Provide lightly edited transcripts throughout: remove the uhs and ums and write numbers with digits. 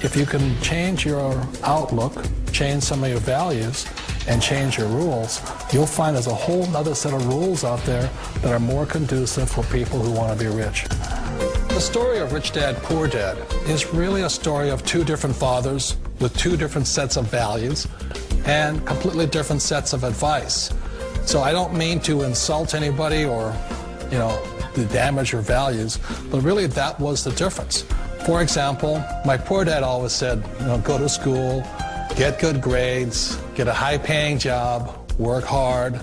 If you can change your outlook, change some of your values, and change your rules, you'll find there's a whole other set of rules out there that are more conducive for people who want to be rich. The story of Rich Dad, Poor Dad is really a story of two different fathers with two different sets of values and completely different sets of advice. So I don't mean to insult anybody or, to damage your values, but really that was the difference. For example, my poor dad always said, go to school, get good grades, get a high-paying job, work hard,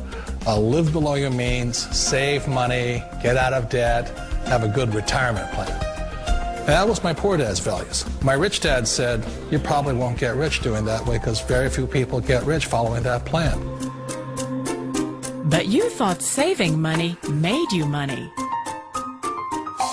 live below your means, save money, get out of debt, have a good retirement plan. And that was my poor dad's values. My rich dad said, you probably won't get rich doing that way because very few people get rich following that plan. But you thought saving money made you money.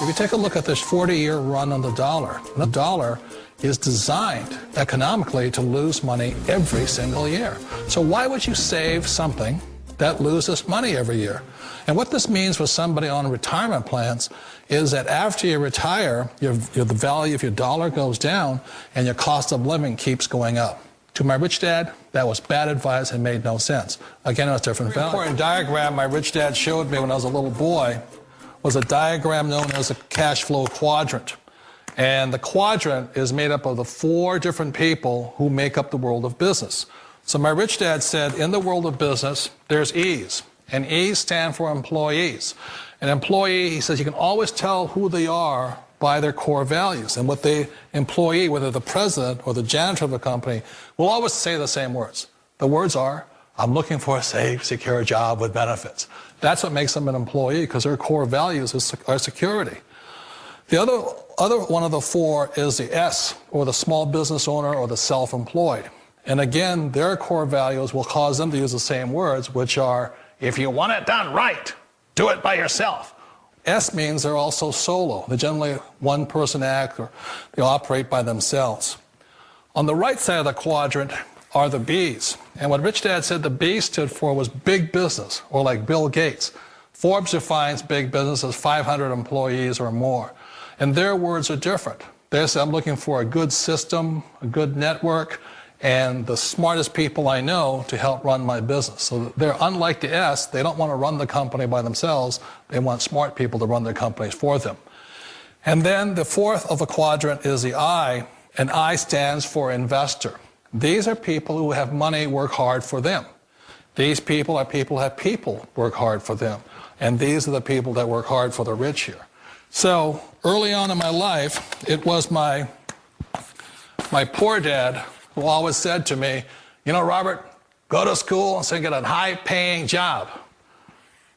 If you take a look at this 40-year run on the dollar is designed economically to lose money every single year. So why would you save something that loses money every year? And what this means for somebody on retirement plans is that after you retire, the value of your dollar goes down and your cost of living keeps going up. To my rich dad, that was bad advice and made no sense. Again, it was different value. An important diagram my rich dad showed me when I was a little boy was a diagram known as a cash flow quadrant. And the quadrant is made up of the four different people who make up the world of business. So my rich dad said, in the world of business, there's E's. And E's stand for employees. An employee, he says, you can always tell who they are by their core values. And what the employee, whether the president or the janitor of the company, will always say the same words. The words are, I'm looking for a safe, secure job with benefits. That's what makes them an employee, because their core values are security. The other one of the four is the S, or the small business owner or the self-employed. And again, their core values will cause them to use the same words, which are, if you want it done right, do it by yourself. S means they're also solo. They're generally one-person act, or they operate by themselves. On the right side of the quadrant are the B's. And what Rich Dad said the B stood for was big business, or like Bill Gates. Forbes defines big business as 500 employees or more. And their words are different. They say, I'm looking for a good system, a good network, and the smartest people I know to help run my business. So they're unlike the S. They don't want to run the company by themselves. They want smart people to run their companies for them. And then the fourth of the quadrant is the I, and I stands for investor. These are people who have money work hard for them. These people are people who have people work hard for them. And these are the people that work hard for the rich here. So early on in my life, it was my poor dad who always said to me, Robert, go to school and so get a high-paying job.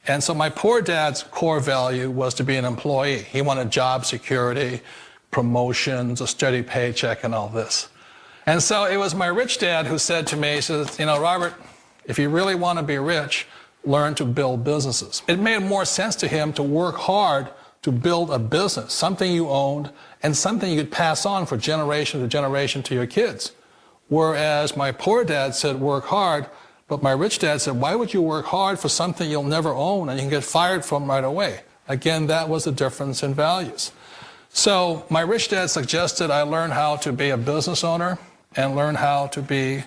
And so my poor dad's core value was to be an employee. He wanted job security, promotions, a steady paycheck, and all this. And so it was my rich dad who said to me, he says, Robert, if you really want to be rich, learn to build businesses. It made more sense to him to work hard to build a business, something you owned and something you could pass on for generation to generation to your kids. Whereas my poor dad said work hard, but my rich dad said, why would you work hard for something you'll never own and you can get fired from right away? Again, that was the difference in values. So my rich dad suggested I learn how to be a business owner and learn how to be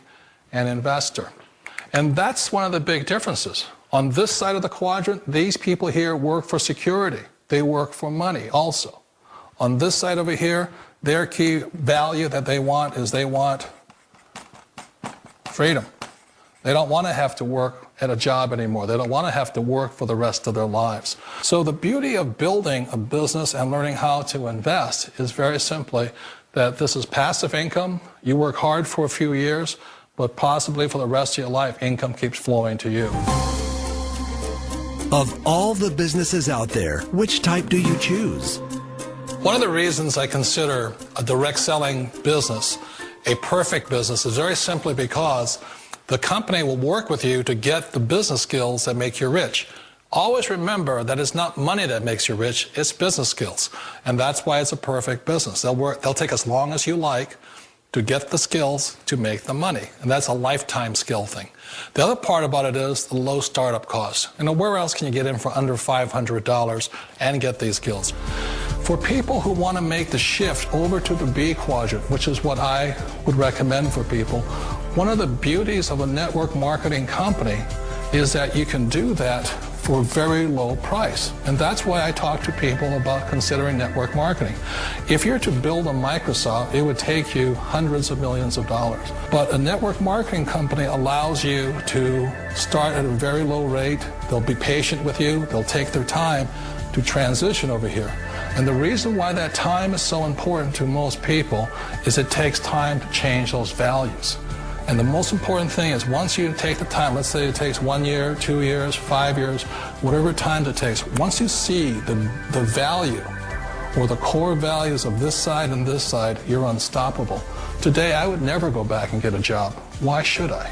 an investor. And that's one of the big differences. On this side of the quadrant, these people here work for security. They work for money also. On this side over here, their key value that they want is they want freedom. They don't want to have to work at a job anymore. They don't want to have to work for the rest of their lives. So the beauty of building a business and learning how to invest is very simply that this is passive income. You work hard for a few years, but possibly for the rest of your life, income keeps flowing to you. Of all the businesses out there, which type do you choose? One of the reasons I consider a direct selling business a perfect business is very simply because the company will work with you to get the business skills that make you rich. Always remember that it's not money that makes you rich, it's business skills. And that's why it's a perfect business. They'll take as long as you like to get the skills to make the money. And that's a lifetime skill thing. The other part about it is the low startup cost. Where else can you get in for under $500 and get these skills? For people who want to make the shift over to the B quadrant, which is what I would recommend for people, one of the beauties of a network marketing company is that you can do that for a very low price. And that's why I talk to people about considering network marketing. If you're to build a Microsoft, it would take you hundreds of millions of dollars. But a network marketing company allows you to start at a very low rate. They'll be patient with you. They'll take their time to transition over here. And the reason why that time is so important to most people is it takes time to change those values. And the most important thing is once you take the time, let's say it takes 1 year, 2 years, 5 years, whatever time it takes, once you see the value or the core values of this side and this side, you're unstoppable. Today, I would never go back and get a job. Why should I?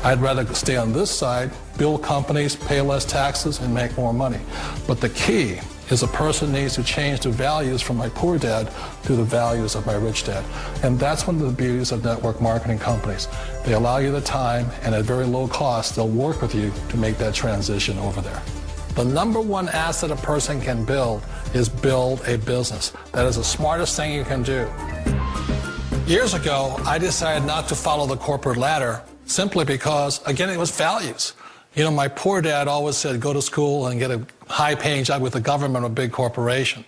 I'd rather stay on this side, build companies, pay less taxes, and make more money. But the key is a person needs to change the values from my poor dad to the values of my rich dad. And that's one of the beauties of network marketing companies. They allow you the time, and at very low cost, they'll work with you to make that transition over there. The number one asset a person can build is build a business. That is the smartest thing you can do. Years ago, I decided not to follow the corporate ladder simply because, again, it was values. You know, my poor dad always said, go to school and get a high-paying job with the government or a big corporation.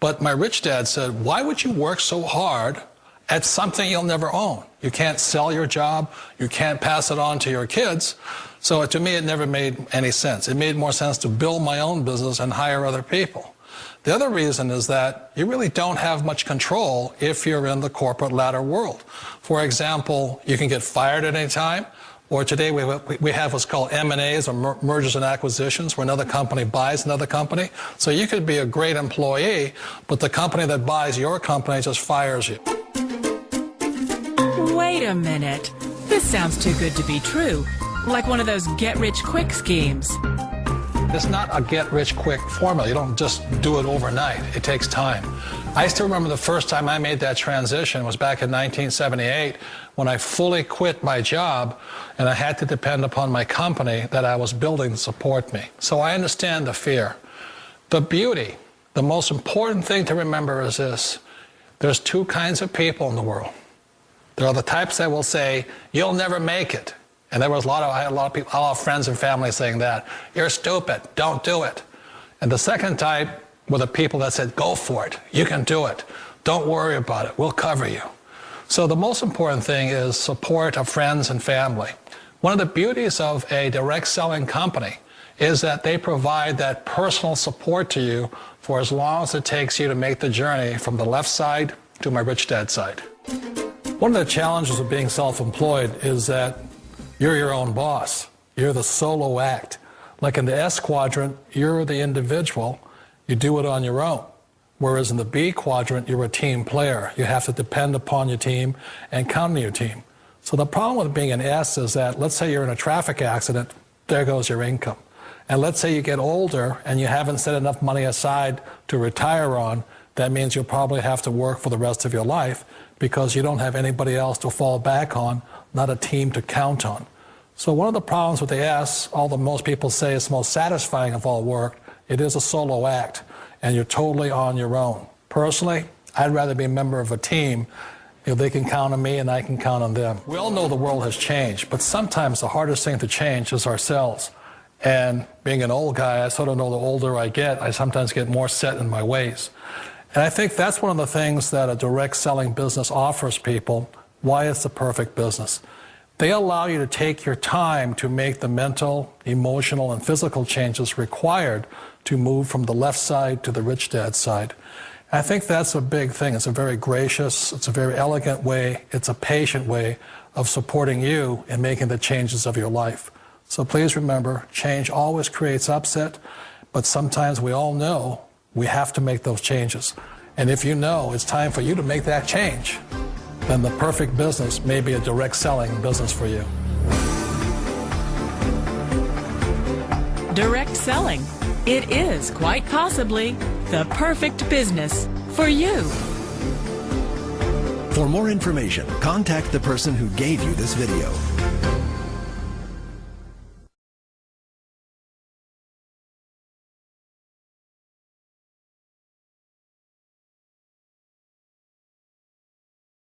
But my rich dad said, why would you work so hard at something you'll never own? You can't sell your job. You can't pass it on to your kids. So to me, it never made any sense. It made more sense to build my own business and hire other people. The other reason is that you really don't have much control if you're in the corporate ladder world. For example, you can get fired at any time. Or today we have what's called M&As, or mergers and acquisitions, where another company buys another company. So you could be a great employee, but the company that buys your company just fires you. Wait a minute. This sounds too good to be true. Like one of those get-rich-quick schemes. It's not a get-rich-quick formula. You don't just do it overnight. It takes time. I still remember the first time I made that transition was back in 1978 when I fully quit my job and I had to depend upon my company that I was building to support me. So I understand the fear. The beauty, the most important thing to remember is this. There's two kinds of people in the world. There are the types that will say, you'll never make it. And I had a lot of people, a lot of friends and family saying that. You're stupid. Don't do it. And the second type were the people that said, go for it. You can do it. Don't worry about it. We'll cover you. So the most important thing is support of friends and family. One of the beauties of a direct selling company is that they provide that personal support to you for as long as it takes you to make the journey from the left side to my rich dad side. One of the challenges of being self-employed is that you're your own boss. You're the solo act. Like in the S quadrant, you're the individual. You do it on your own. Whereas in the B quadrant, you're a team player. You have to depend upon your team and count on your team. So the problem with being an S is that, let's say you're in a traffic accident, there goes your income. And let's say you get older and you haven't set enough money aside to retire on, that means you'll probably have to work for the rest of your life because you don't have anybody else to fall back on, not a team to count on. So one of the problems with the S, although most people say it's the most satisfying of all work, it is a solo act, and you're totally on your own. Personally, I'd rather be a member of a team if they can count on me and I can count on them. We all know the world has changed, but sometimes the hardest thing to change is ourselves. And being an old guy, I sort of know the older I get, I sometimes get more set in my ways. And I think that's one of the things that a direct selling business offers people, why it's the perfect business. They allow you to take your time to make the mental, emotional, and physical changes required to move from the left side to the rich dad side. I think that's a big thing. It's a very gracious, it's a very elegant way, it's a patient way of supporting you in making the changes of your life. So please remember, change always creates upset, but sometimes we all know we have to make those changes. And if you know it's time for you to make that change, then the perfect business may be a direct selling business for you. Direct selling. It is quite possibly the perfect business for you. For more information, contact the person who gave you this video.